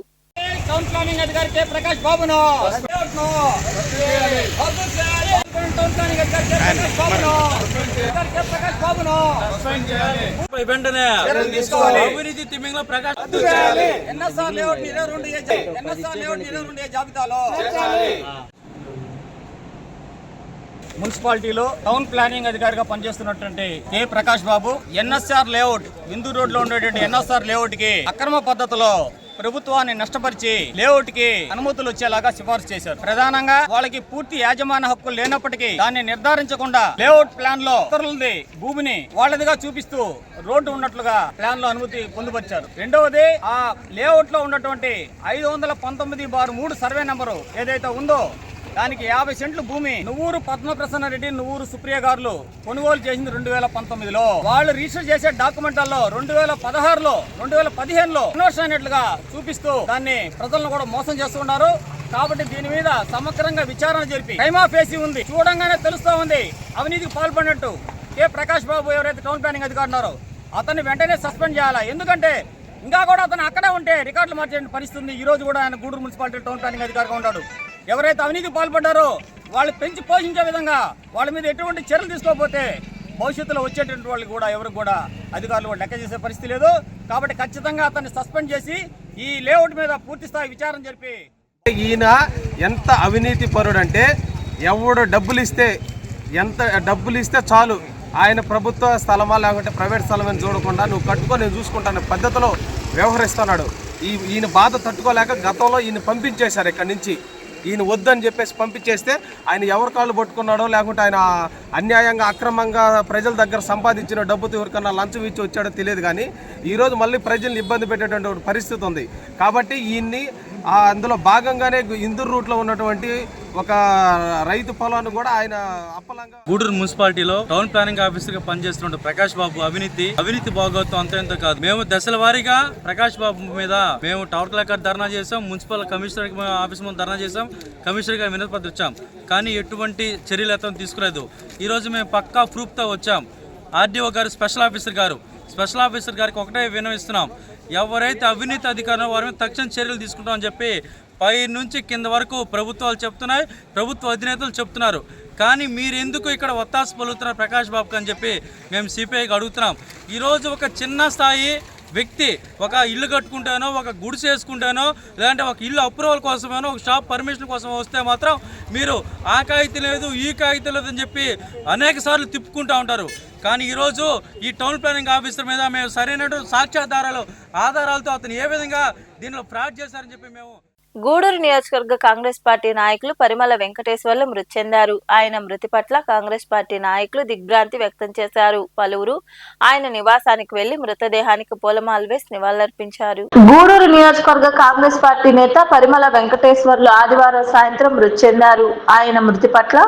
వెంటనే అవినీతి తిమ్మింగ్లో ప్రకాష్ జాబితాలో మున్సిపాలిటీలో టౌన్ ప్లానింగ్ అధికారిగా పనిచేస్తున్నటువంటి కె ప్రకాష్ బాబు ఎన్ఎస్ఆర్ లేఅవుట్ విందు రోడ్ లో ఉండేటువంటి ఎన్ఎస్ఆర్ లేఅవుట్ కి అక్రమ పద్ధతిలో ప్రభుత్వాన్ని నష్టపరిచి లేఅవుట్ కి అనుమతులు వచ్చేలాగా సిఫార్సు చేశారు. ప్రధానంగా వాళ్ళకి పూర్తి యాజమాన్య హక్కులు లేనప్పటికీ దాన్ని నిర్ధారించకుండా లేఅవుట్ ప్లాన్ లో ఇతరులది భూమిని వాళ్ళదిగా చూపిస్తూ రోడ్డు ఉన్నట్లుగా ప్లాన్ లో అనుమతి పొందుపరిచారు. రెండవది ఆ లేఅవుట్ లో ఉన్నటువంటి 519/3 సర్వే నంబరు ఏదైతే ఉందో దానికి 50 సెంట్లు భూమి నువ్వూరు పద్మప్రసన్న రెడ్డి, నువ్వూరు సుప్రియ గారులు కొనుగోలు చేసింది 2019లో. వాళ్ళు రిజిస్టర్ చేసే డాక్యుమెంట్లలో 2016లో 2015లో కన్వర్షన్ అయినట్లుగా చూపిస్తూ దాన్ని ప్రజలను కూడా మోసం చేస్తున్నారు. కాబట్టి దీని మీద సమగ్రంగా విచారణ జరిపి టైమ్ ఆఫ్ వేసి ఉంది. చూడంగానే తెలుస్తా ఉంది అవినీతికి పాల్పడినట్టు. కె ప్రకాష్ బాబు ఎవరైతే టౌన్ ప్లానింగ్ అధికారి ఉన్నారో అతన్ని వెంటనే సస్పెండ్ చేయాలా. ఎందుకంటే ఇంకా కూడా అతను అక్కడే ఉంటే రికార్డులు మార్చే పరిస్థితి ఉంది. ఈ రోజు కూడా ఆయన గూడూరు మున్సిపాలిటీ టౌన్ ప్లానింగ్ అధికారిగా ఉన్నాడు. ఎవరైతే అవినీతికి పాల్పడ్డారో వాళ్ళు పెంచి పోషించే విధంగా వాళ్ళ మీద ఎటువంటి చర్యలు తీసుకోకపోతే భవిష్యత్తులో వచ్చేటువంటి వాళ్ళు కూడా ఎవరికి కూడా అధికారులు కూడా లెక్క చేసే పరిస్థితి లేదు. కాబట్టి ఖచ్చితంగా అతన్ని సస్పెండ్ చేసి ఈ లేఅవుట్ మీద పూర్తి స్థాయి విచారణ జరిపి ఈయన ఎంత అవినీతి పరుడు అంటే ఎవడు ఎంత డబ్బులు ఇస్తే చాలు ఆయన ప్రభుత్వ స్థలమా లేకుంటే ప్రైవేట్ స్థలమని చూడకుండా నువ్వు కట్టుకో నేను చూసుకుంటాను పద్ధతిలో వ్యవహరిస్తున్నాడు. ఈయన బాధ తట్టుకోలేక గతంలో ఈయన పంపించేశారు ఇక్కడి నుంచి. ఈయన వద్దని చెప్పేసి పంపించేస్తే ఆయన ఎవరి కాళ్ళు పట్టుకున్నాడో లేకుంటే ఆయన అన్యాయంగా అక్రమంగా ప్రజల దగ్గర సంపాదించిన డబ్బుతో ఎవరికన్నా లంచం ఇచ్చి వచ్చాడో తెలియదు. కానీ ఈరోజు మళ్ళీ ప్రజల్ని ఇబ్బంది పెట్టేటువంటి పరిస్థితి ఉంది. కాబట్టి ఈయన్ని అందులో భాగంగానే ఇందూరు రూట్లో ఉన్నటువంటి ఒక రైతు పొలాన్ని కూడా ఆయన అప్పలంగా గూడూరు మున్సిపాలిటీలో టౌన్ ప్లానింగ్ ఆఫీసర్ గా పనిచేస్తున్న ప్రకాష్ బాబు అవినీతి బాగోతం అంత కాదు. మేము దశల వారీగా ప్రకాష్ బాబు మీద మేము టవర్ కలెక్టర్ ధర్నా చేసాం, మున్సిపల్ కమిషనర్ ఆఫీస్ ముందు ధర్నా చేసాం, కమిషనర్ గా వినతి పత్రం ఇచ్చాం. కానీ ఎటువంటి చర్యలు అయితే తీసుకోలేదు. ఈ రోజు మేము పక్కా ప్రూఫ్ తో వచ్చాం. ఆర్డీఓ గారు స్పెషల్ ఆఫీసర్ గారికి ఒకటే విన్నవిస్తున్నాం, ఎవరైతే అవినీతి అధికారులు వారి మీద తక్షణ చర్యలు తీసుకుంటామని చెప్పి పై నుంచి కింద వరకు ప్రభుత్వాలు చెప్తున్నాయి, ప్రభుత్వ అధినేతలు చెప్తున్నారు. కానీ మీరు ఎందుకు ఇక్కడ ఒత్తాసు పలుకుతున్నారు ప్రకాష్ బాబుకి అని చెప్పి మేము సిపిఐకి అడుగుతున్నాం. ఈరోజు ఒక చిన్న స్థాయి వ్యక్తి ఒక ఇల్లు కట్టుకుంటానో, ఒక గుడిసె వేసుకుంటానో, లేదంటే ఒక ఇల్లు అప్రూవల్ కోసమేనో, ఒక షాప్ పర్మిషన్ కోసం వస్తే మాత్రం మీరు ఆ కాగితం లేదు ఈ కాగితం లేదని చెప్పి అనేక సార్లు తిప్పుకుంటూ ఉంటారు. కానీ ఈరోజు ఈ టౌన్ ప్లానింగ్ ఆఫీసర్ మీద మేము సరైనటువంటి ఆధారాలతో అతను ఏ విధంగా దీనిలో ఫ్రాడ్ చేశారని చెప్పి మేము గూడూరు నియోజకవర్గ కాంగ్రెస్ పార్టీ నాయకులు పరిమళ వెంకటేశ్వర్లు మృతి చెందారు. ఆయన మృతి పట్ల కాంగ్రెస్ పార్టీ నాయకులు దిగ్భ్రాంతి వ్యక్తం చేశారు. పలువురు ఆయన నివాసానికి వెళ్లి మృతదేహానికి పూలమాలలు వేసి నివాళులర్పించారు. గూడూరు నియోజకవర్గ కాంగ్రెస్ పార్టీ నేత పరిమళ వెంకటేశ్వర్లు ఆదివారం సాయంత్రం మృతి చెందారు. ఆయన మృతి పట్ల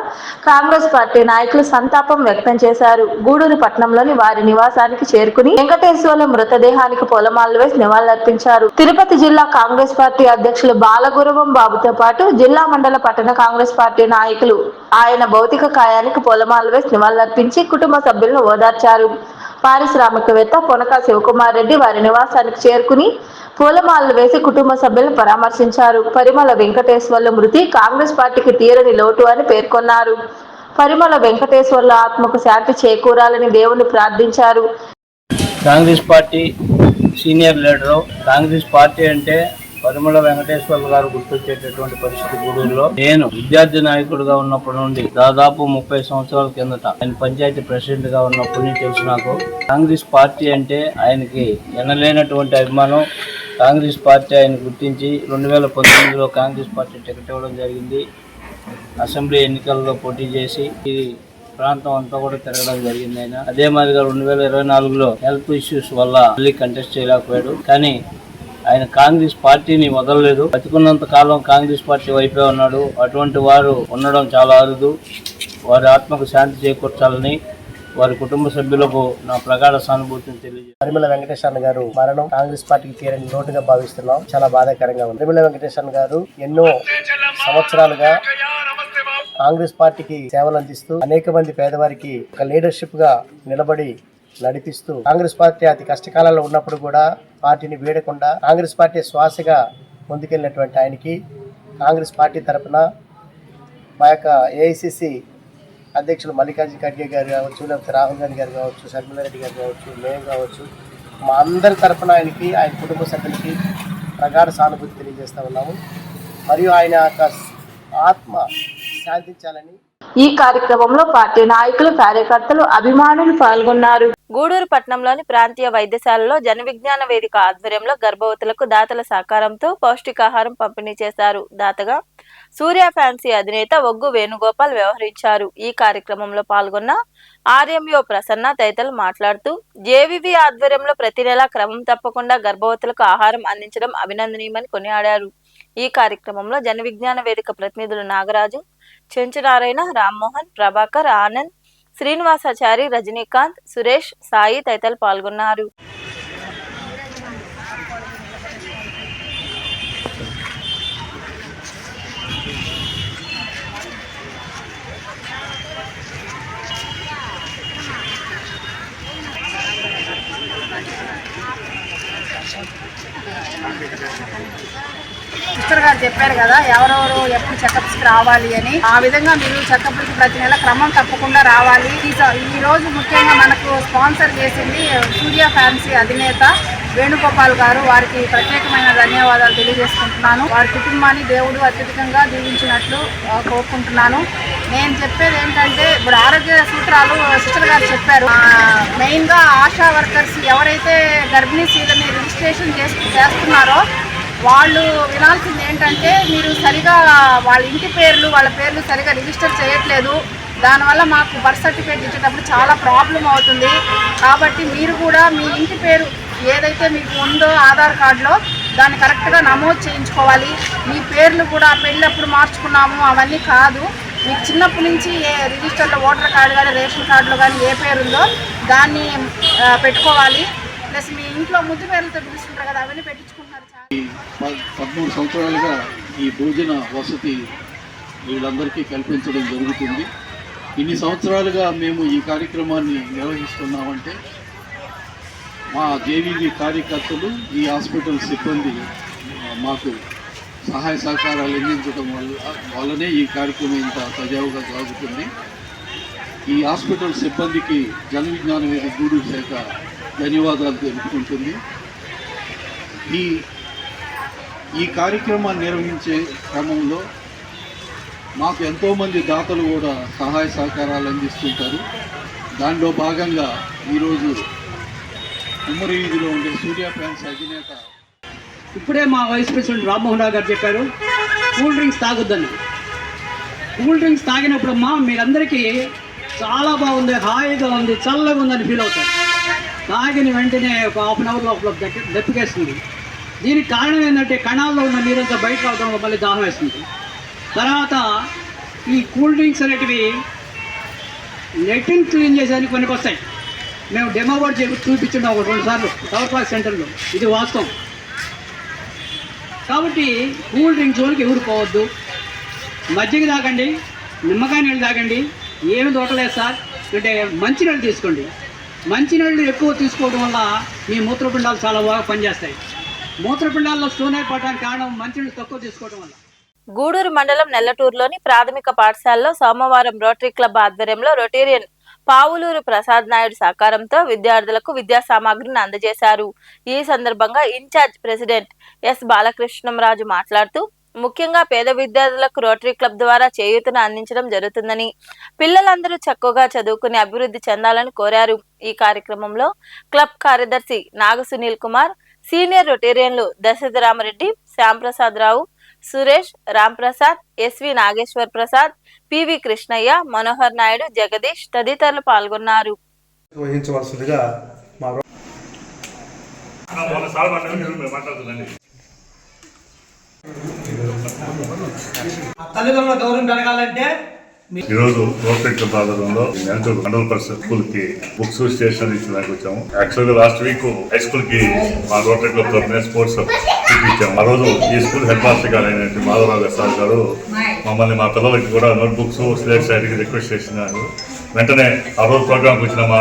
కాంగ్రెస్ పార్టీ నాయకులు సంతాపం వ్యక్తం చేశారు. గూడూరు పట్టణంలోని వారి నివాసానికి చేరుకుని వెంకటేశ్వర్ల మృతదేహానికి పూలమాలలు వేసి నివాళులర్పించారు. తిరుపతి జిల్లా కాంగ్రెస్ పార్టీ అధ్యక్షులు బాలగురవం బాబుతో పాటు జిల్లా మండల పట్టణ కాంగ్రెస్ పార్టీ నాయకులు ఆయన భౌతిక కాయానికి పూలమాలలు వేసి నివాళులర్పించి కుటుంబ సభ్యులను ఓదార్చారు. పారిశ్రామికవేత్త పొనక శివకుమార్ రెడ్డి వారి నివాసానికి చేరుకుని పూలమాలలు వేసి కుటుంబ సభ్యులను పరామర్శించారు. పరిమళ వెంకటేశ్వర్ల మృతి కాంగ్రెస్ పార్టీకి తీరని లోటు అని పేర్కొన్నారు. పరిమళ వెంకటేశ్వర్ల ఆత్మకు శాంతి చేకూరాలని దేవుని ప్రార్థించారు. Congress party senior leader. Congress party అంటే పరిమళ వెంకటేశ్వర్లు గారు గుర్తొచ్చేటటువంటి పరిస్థితి గూడూరులో. నేను విద్యార్థి నాయకుడిగా ఉన్నప్పటి నుండి దాదాపు 30 సంవత్సరాల కిందట ఆయన పంచాయతీ ప్రెసిడెంట్ గా ఉన్నప్పటి నుంచి తెలుసు నాకు. కాంగ్రెస్ పార్టీ అంటే ఆయనకి ఎనలేనటువంటి అభిమానం. కాంగ్రెస్ పార్టీ ఆయన గుర్తించి 2019లో కాంగ్రెస్ పార్టీ టికెట్ ఇవ్వడం జరిగింది. అసెంబ్లీ ఎన్నికల్లో పోటీ చేసి ఈ ప్రాంతం అంతా కూడా తిరగడం జరిగింది ఆయన. అదే మాదిరిగా 2024లో హెల్త్ ఇష్యూస్ వల్ల మళ్ళీ కంటెస్ట్ చేయలేకపోయాడు. కానీ ఆయన కాంగ్రెస్ పార్టీని వదలలేదు. బతికున్నంత కాలం కాంగ్రెస్ పార్టీ వైపే ఉన్నాడు. అటువంటి వారు ఉండడం చాలా అరుదు. వారి ఆత్మకు శాంతి చేకూర్చాలని వారి కుటుంబ సభ్యులకు నా ప్రగాఢ సానుభూతిని తెలియజేస్తాను. పరిమళ వెంకటేశ్వర గారు మరణం కాంగ్రెస్ పార్టీకి తీరని లోటుగా భావిస్తున్నాం. చాలా బాధాకరంగా ఉంది. పరిమళ వెంకటేశ్వర గారు ఎన్నో సంవత్సరాలుగా కాంగ్రెస్ పార్టీకి సేవలు అందిస్తూ అనేక మంది పేదవారికి ఒక లీడర్షిప్ గా నిలబడి నడిపిస్తూ కాంగ్రెస్ పార్టీ అతి కష్టకాలంలో ఉన్నప్పుడు కూడా పార్టీని వీడకుండా కాంగ్రెస్ పార్టీ శ్వాసగా ముందుకెళ్ళినటువంటి ఆయనకి కాంగ్రెస్ పార్టీ తరఫున మా యొక్క ఏఐసిసి అధ్యక్షులు మల్లికార్జున ఖర్గే గారు కావచ్చు, లేకపోతే రాహుల్ గాంధీ గారు కావచ్చు, శర్మిలా రెడ్డి గారు కావచ్చు, మేము కావచ్చు, మా అందరి తరఫున ఆయనకి ఆయన కుటుంబ సభ్యులకి ప్రగాఢ సానుభూతి తెలియజేస్తా ఉన్నాము. మరియు ఆయన యొక్క ఆత్మ శాంతించాలని. ఈ కార్యక్రమంలో పార్టీ నాయకులు, కార్యకర్తలు, అభిమానులు పాల్గొన్నారు. గూడూరు పట్టణంలోని ప్రాంతీయ వైద్యశాలలో జన విజ్ఞాన వేదిక ఆధ్వర్యంలో గర్భవతులకు దాతల సహకారంతో పౌష్టికాహారం పంపిణీ చేశారు. దాతగా సూర్య ఫ్యాన్సీ అధినేత ఒగ్గు వేణుగోపాల్ వ్యవహరించారు. ఈ కార్యక్రమంలో పాల్గొన్న ఆర్ఎంఓ ప్రసన్న తదితరులు మాట్లాడుతూ జేవివి ఆధ్వర్యంలో ప్రతి నెల క్రమం తప్పకుండా గర్భవతులకు ఆహారం అందించడం అభినందనీయమని కొనియాడారు. ఈ కార్యక్రమంలో జన విజ్ఞాన వేదిక ప్రతినిధులు నాగరాజు, చెంచునారాయణ, రామ్మోహన్, ప్రభాకర్, ఆనంద్, శ్రీనివాసాచారి, రజనీకాంత్, సురేష్, సాయి తదితరులు పాల్గొన్నారు. సిస్టర్ గారు చెప్పారు కదా, ఎవరెవరు ఎప్పుడు చెకప్స్కి రావాలి అని. ఆ విధంగా మీరు చెకప్కి ప్రతి నెల క్రమం తప్పకుండా రావాలి. ఈ రోజు ముఖ్యంగా మనకు స్పాన్సర్ చేసింది సూర్య ఫ్యాన్సీ అధినేత వేణుగోపాల్ గారు. వారికి ప్రత్యేకమైన ధన్యవాదాలు తెలియజేసుకుంటున్నాను. వారి కుటుంబాన్ని దేవుడు అత్యధికంగా దీవించినట్లు కోరుకుంటున్నాను. నేను చెప్పేది ఏంటంటే, ఇప్పుడు ఆరోగ్య సూత్రాలు సిస్టర్ గారు చెప్పారు. మెయిన్గా ఆశా వర్కర్స్ ఎవరైతే గర్భిణీ స్త్రీలని రిజిస్ట్రేషన్ చేస్తున్నారో వాళ్ళు వినాల్సింది ఏంటంటే, మీరు సరిగా వాళ్ళ ఇంటి పేర్లు, వాళ్ళ పేర్లు సరిగా రిజిస్టర్ చేయట్లేదు. దానివల్ల మాకు బర్త్ సర్టిఫికేట్ ఇచ్చేటప్పుడు చాలా ప్రాబ్లం అవుతుంది. కాబట్టి మీరు కూడా మీ ఇంటి పేరు ఏదైతే మీకు ఉందో ఆధార్ కార్డులో దాన్ని కరెక్ట్గా నమోదు చేయించుకోవాలి. మీ పేర్లు కూడా పెళ్ళప్పుడు మార్చుకున్నాము అవన్నీ కాదు. మీకు చిన్నప్పటి నుంచి ఏ రిజిస్టర్లో ఓటర్ కార్డు కానీ రేషన్ కార్డులో కానీ ఏ పేరు ఉందో దాన్ని పెట్టుకోవాలి. ప్లస్ మీ ఇంట్లో ముద్దు పేర్లతో పిలుస్తుంటారు కదా, అవన్నీ పెట్టించుకుంటున్నారు. 13 సంవత్సరాలుగా ఈ భోజన వసతి వీళ్ళందరికీ కల్పించడం జరుగుతుంది. ఇన్ని సంవత్సరాలుగా మేము ఈ కార్యక్రమాన్ని నిర్వహిస్తున్నామంటే మా జేవీవి కార్యకర్తలు, ఈ హాస్పిటల్ సిబ్బంది మాకు సహాయ సహకారాలు అందించడం వల్లనే ఈ కార్యక్రమం ఇంత సజావుగా సాగుతుంది. ఈ హాస్పిటల్ సిబ్బందికి జన విజ్ఞాన వేదిక గూడూరు శాఖ ధన్యవాదాలు తెలుపుకుంటుంది. ఈ కార్యక్రమాన్ని నిర్వహించే క్రమంలో మాకు ఎంతోమంది దాతలు కూడా సహాయ సహకారాలు అందిస్తుంటారు. దానిలో భాగంగా ఈరోజు ఉమ్మడి వీధిలో ఉండే సూర్య ఫ్యాన్స్ అధినేత ఇప్పుడే మా వైస్ ప్రెసిడెంట్ రామ్మోహన్ రావు గారు చెప్పారు, కూల్ డ్రింక్స్ తాగొద్దని. కూల్ డ్రింక్స్ తాగినప్పుడు మీరందరికీ చాలా బాగుంది, హాయిగా ఉంది, చల్లగా ఉందని ఫీల్ అవుతారు. తాగిన వెంటనే ఒక హాఫ్ అన్ అవర్ లోపల దప్పికేస్తుంది. దీనికి కారణం ఏంటంటే కణాల్లో ఉన్న నీరంతా బయట రావడం వల్ల మళ్ళీ దాహం వేస్తుంది. తర్వాత ఈ కూల్ డ్రింక్స్ అనేటివి లెటిన్ క్లీన్ చేసేదానికి పనికి వస్తాయి. మేము డెమో కూడా చూపించున్నాం ఒక 2 సార్లు టవర్ పార్క్ సెంటర్లో. ఇది వాస్తవం. కాబట్టి కూల్ డ్రింక్స్ జోలికి ఎవరు పోవద్దు. మజ్జిగ తాగండి, నిమ్మకాయ నీళ్ళు తాగండి, ఏమి దొరకలేదు సార్ అంటే మంచినీళ్ళు తీసుకోండి. మంచినీళ్ళు ఎక్కువ తీసుకోవడం వల్ల మీ మూత్రపిండాలు చాలా బాగా పనిచేస్తాయి. మూత్రపిండాల్లో స్టోన్ అయిపోవడానికి కారణం మంచినీళ్ళు తక్కువ తీసుకోవడం వల్ల. గూడూరు మండలం నెల్లటూరులోని ప్రాథమిక పాఠశాలలో సోమవారం రోటరీ క్లబ్ ఆధ్వర్యంలో రొటేరియన్ పావులూరు ప్రసాద్ నాయుడు సహకారంతో విద్యార్థులకు విద్యా సామాగ్రిని అందజేశారు. ఈ సందర్భంగా ఇన్ఛార్జ్ ప్రెసిడెంట్ ఎస్ బాలకృష్ణంరాజు మాట్లాడుతూ ముఖ్యంగా పేద విద్యార్థులకు రోటరీ క్లబ్ ద్వారా చేయూతను అందించడం జరుగుతుందని, పిల్లలందరూ చక్కగా చదువుకుని అభివృద్ధి చెందాలని కోరారు. ఈ కార్యక్రమంలో క్లబ్ కార్యదర్శి నాగ సునీల్ కుమార్, సీనియర్ రొటేరియన్లు దశరథరామరెడ్డి, శ్యాంప్రసాద్ రావు, సురేష్, రాంప్రసాద్, ఎస్వి నాగేశ్వర్ ప్రసాద్, పివి కృష్ణయ్య, మనోహర్ నాయుడు, జగదీష్ తదితరులు పాల్గొన్నారు. తల్లిదండ్రుల గౌరవం పెరగాలంటే ఈరోజు రోటరీ క్లబ్ ఆధ్వర్యంలో మండల పరిషత్ స్కూల్ కి బుక్స్ స్టేషనరీ ఇచ్చడానికి వచ్చాము. యాక్చువల్గా లాస్ట్ వీక్ హై స్కూల్ కి మా రోటరీ క్లబ్ తరఫున స్పోర్ట్స్ ఇచ్చాము. ఆ రోజు ఈ స్కూల్ హెడ్ మాస్టర్ గారు అయినటువంటి మాధవరావు సార్ గారు మమ్మల్ని మా పిల్లలకి కూడా నోట్ బుక్స్ స్లేట్స్ అడిగి రిక్వెస్ట్ చేసినారు. వెంటనే ఆ రోజు ప్రోగ్రామ్కి వచ్చిన మా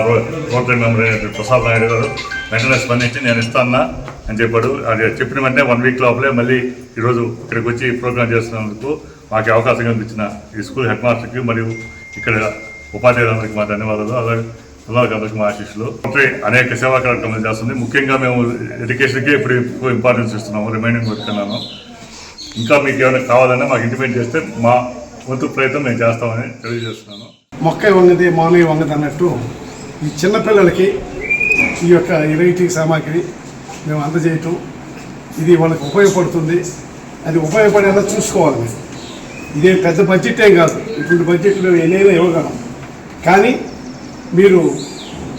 రోటరీ మెంబర్ అయినటువంటి ప్రసాద్ నాయుడు గారు వెంటనే స్పందించి నేను ఇస్తానా అని చెప్పాడు. అది చెప్పిన వెంటనే 1 వీక్ లోపలే మళ్ళీ ఈరోజు ఇక్కడికి వచ్చి ప్రోగ్రామ్ చేస్తున్నందుకు మాకు అవకాశం కల్పించిన ఈ స్కూల్ హెడ్ మాస్టర్కి మరియు ఇక్కడ ఉపాధ్యాయులందరికీ మా ధన్యవాదాలు. అలాగే పిల్లలకందరికీ మా ఆశీస్సులు. అనేక సేవా కార్యక్రమాలు చేస్తుంది. ముఖ్యంగా మేము ఎడ్యుకేషన్కి ఇప్పుడు ఎక్కువ ఇంపార్టెన్స్ ఇస్తున్నాము. రిమైనింగ్ వర్క్ అన్నాను. ఇంకా మీకు ఏమైనా కావాలన్నా మాకు ఇంటిమేట్ చేస్తే మా వంతు ప్రయత్నం మేము చేస్తామని తెలియజేస్తున్నాను. మొక్క వంగది మానవ వంగది అన్నట్టు ఈ చిన్నపిల్లలకి ఈ యొక్క రైటింగ్ సామాగ్రి మేము అందజేయటం, ఇది వాళ్ళకి ఉపయోగపడుతుంది. అది ఉపయోగపడేలా చూసుకోవాలి. మేము ఇదే పెద్ద బడ్జెట్ ఏం కాదు, ఇప్పుడు బడ్జెట్లో ఎన్నైనా ఇవ్వగలం. కానీ మీరు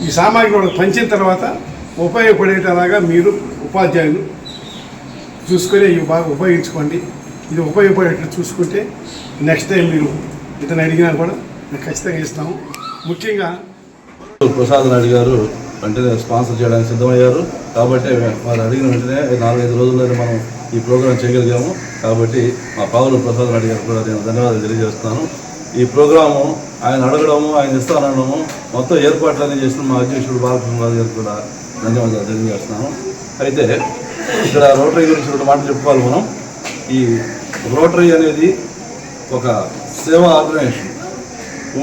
ఈ సామాగ్రి వాళ్ళకి పంచిన తర్వాత ఉపయోగపడేటలాగా మీరు ఉపాధ్యాయులు చూసుకొని ఇవి బాగా ఉపయోగించుకోండి. ఇది ఉపయోగపడేట్లు చూసుకుంటే నెక్స్ట్ టైం మీరు ఇతను అడిగినా కూడా మేము ఖచ్చితంగా ఇస్తాము. ముఖ్యంగా ప్రసాద్ నాయుడు గారు వెంటనే స్పాన్సర్ చేయడానికి సిద్ధమయ్యారు. కాబట్టి వారు అడిగిన వెంటనే 4-5 రోజుల్లోనే మనం ఈ ప్రోగ్రాం చేయగలిగాము. కాబట్టి మా పావులు ప్రసాద్ నాయుడు గారు కూడా నేను ధన్యవాదాలు తెలియజేస్తున్నాను. ఈ ప్రోగ్రాము ఆయన అడగడము, ఆయన ఇస్తానడము, మొత్తం ఏర్పాట్లన్నీ చేసిన మా అధ్యక్షుడు బాలకృష్ణరాజు గారు కూడా ధన్యవాదాలు తెలియజేస్తున్నాను. అయితే ఇక్కడ రోటరీ గురించి 2 మాటలు చెప్పుకోవాలి. మనం ఈ రోటరీ అనేది ఒక సేవా ఆర్గనైజేషన్.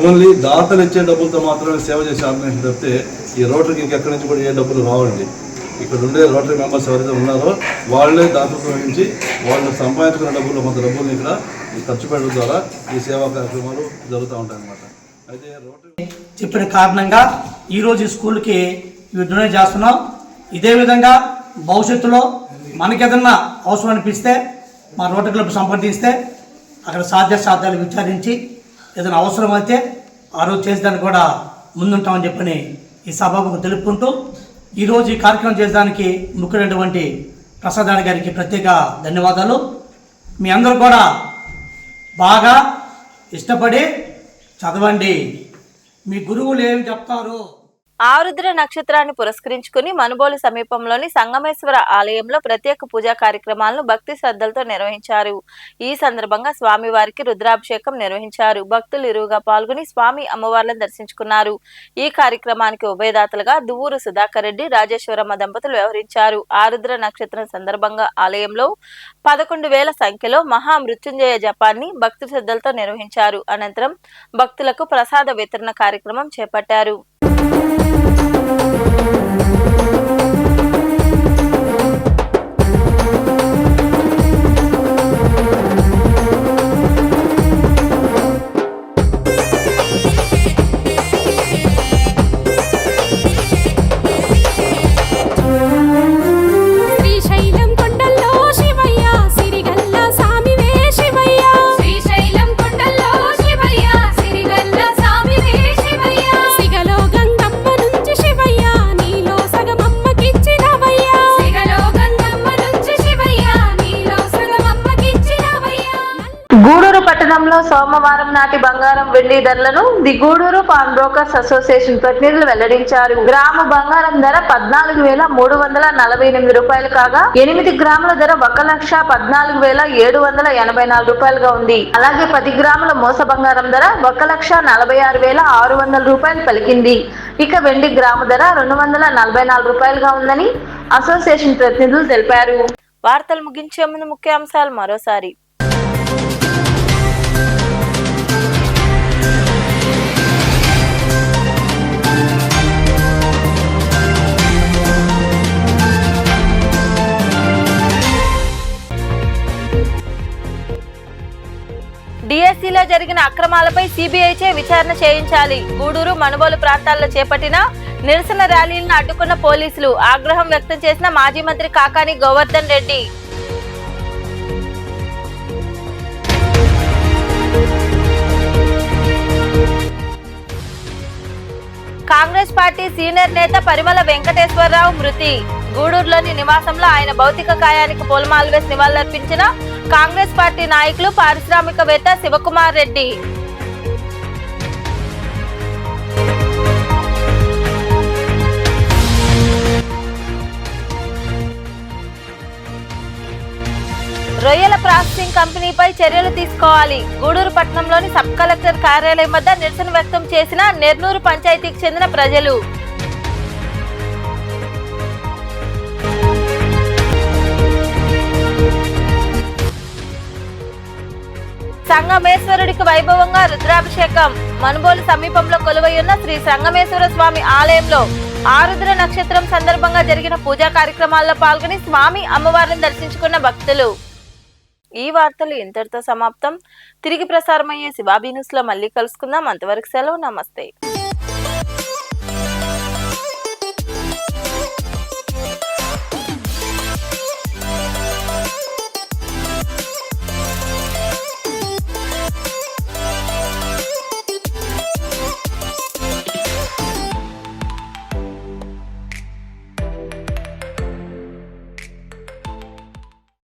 ఓన్లీ దాతలు ఇచ్చే డబ్బులతో మాత్రమే సేవ చేసే ఆర్గనైజేషన్ తప్పితే ఈ రోటరీకి ఎక్కడి నుంచి కూడా ఏ డబ్బులు రావండి. ఇక్కడ ఉండే రోటరీ మెంబర్స్ ఎవరైతే ఉన్నారో వాళ్ళే దాతృత్వం వహించి వాళ్ళు సంపాదించుకున్న డబ్బులు కొంత డబ్బులు ఇక్కడ ఖర్చు పెట్టడం ద్వారా ఈ సేవా కార్యక్రమాలు జరుగుతూ ఉంటాయి అన్నమాట. అయితే రోటరీ చెప్పిన కారణంగా ఈరోజు ఈ స్కూల్కి డొనేట్ చేస్తున్నాం. ఇదే విధంగా భవిష్యత్తులో మనకేదన్నా అవసరం అనిపిస్తే మా రోటరీ క్లబ్ సంప్రదిస్తే అక్కడ సాధ్యాలు విచారించి ఏదైనా అవసరమైతే ఆ రోజు చేసేదానికి కూడా ముందుంటామని చెప్పని ఈ సభకు తెలుపుకుంటూ ఈరోజు ఈ కార్యక్రమం చేసేదానికి ముఖ్యమైనటువంటి ప్రసాద్ గారికి ప్రత్యేక ధన్యవాదాలు. మీ అందరూ కూడా బాగా ఇష్టపడి చదవండి. మీ గురువులు ఏమి చెప్తారు. ఆరుద్ర నక్షత్రాన్ని పురస్కరించుకుని మనుబోలు సమీపంలోని సంగమేశ్వర ఆలయంలో ప్రత్యేక పూజా కార్యక్రమాలను భక్తి శ్రద్ధలతో నిర్వహించారు. ఈ సందర్భంగా స్వామివారికి రుద్రాభిషేకం నిర్వహించారు. భక్తులు ఇరువుగా పాల్గొని స్వామి అమ్మవార్లను దర్శించుకున్నారు. ఈ కార్యక్రమానికి ఉభయదాతలుగా దువ్వూరు సుధాకర్ రెడ్డి, రాజేశ్వరమ్మ దంపతులు వ్యవహరించారు. ఆరుద్ర నక్షత్రం సందర్భంగా ఆలయంలో 11,000 సంఖ్యలో మహా మృత్యుంజయ జపాన్ని భక్తి శ్రద్ధలతో నిర్వహించారు. అనంతరం భక్తులకు ప్రసాద వితరణ కార్యక్రమం చేపట్టారు. పట్టణంలో సోమవారం నాటి బంగారం వెండి ధరలను the Gudur pawn brokers association ప్రతినిధులు వెల్లడించారు. గ్రాము బంగారం ధర 14,348 రూపాయలు కాగా 8 గ్రాముల ధర 1,14,784 రూపాయలుగా ఉంది. అలాగే 10 గ్రాముల మోస బంగారం ధర 1,46,600 రూపాయలు పలికింది. ఇక వెండి గ్రాము ధర 244 రూపాయలుగా ఉందని అసోసియేషన్ ప్రతినిధులు తెలిపారు. వార్తలు ముగించే ముందు ముఖ్యాంశాలు మరోసారి. జరిగిన అక్రమాలపై సిబిఐచే విచారణ చేయించాలి. గూడూరు, మనుబోలు ప్రాంతాల్లో చేపట్టిన నిరసన ర్యాలీలను అడ్డుకున్న పోలీసులు. ఆగ్రహం వ్యక్తం చేసిన మాజీ మంత్రి కాకాని గోవర్ధన్ రెడ్డి. కాంగ్రెస్ పార్టీ సీనియర్ నేత పరిమళ వెంకటేశ్వరరావు మృతి. గూడూరులోని నివాసంలో ఆయన భౌతిక కాయానికి పూలమాలలు వేసి నివాళులర్పించిన కాంగ్రెస్ పార్టీ నాయకులు, పారిశ్రామికవేత్త శివకుమార్ రెడ్డి. రొయ్యల ప్రాసెసింగ్ కంపెనీపై చర్యలు తీసుకోవాలి. గూడూరు పట్టణంలోని సబ్ కలెక్టర్ కార్యాలయం వద్ద నిరసన వ్యక్తం చేసిన నెర్నూరు పంచాయతీకి చెందిన ప్రజలు. సంగమేశ్వరుడికి వైభవంగా రుద్రాభిషేకం. మనుబోలు సమీపంలో కొలువైయున్న శ్రీ సంగమేశ్వర స్వామి ఆలయంలో ఆరుద్ర నక్షత్రం సందర్భంగా జరిగిన పూజా కార్యక్రమాల్లో పాల్గొని స్వామి అమ్మవారిని దర్శించుకున్న భక్తులు. ఈ వార్తలు ఇంతటితో సమాప్తం. తిరిగి ప్రసారమయ్యే శివాబీ న్యూస్ లో మళ్ళీ కలుసుకుందాం. అంతవరకు సెలవు. నమస్తే.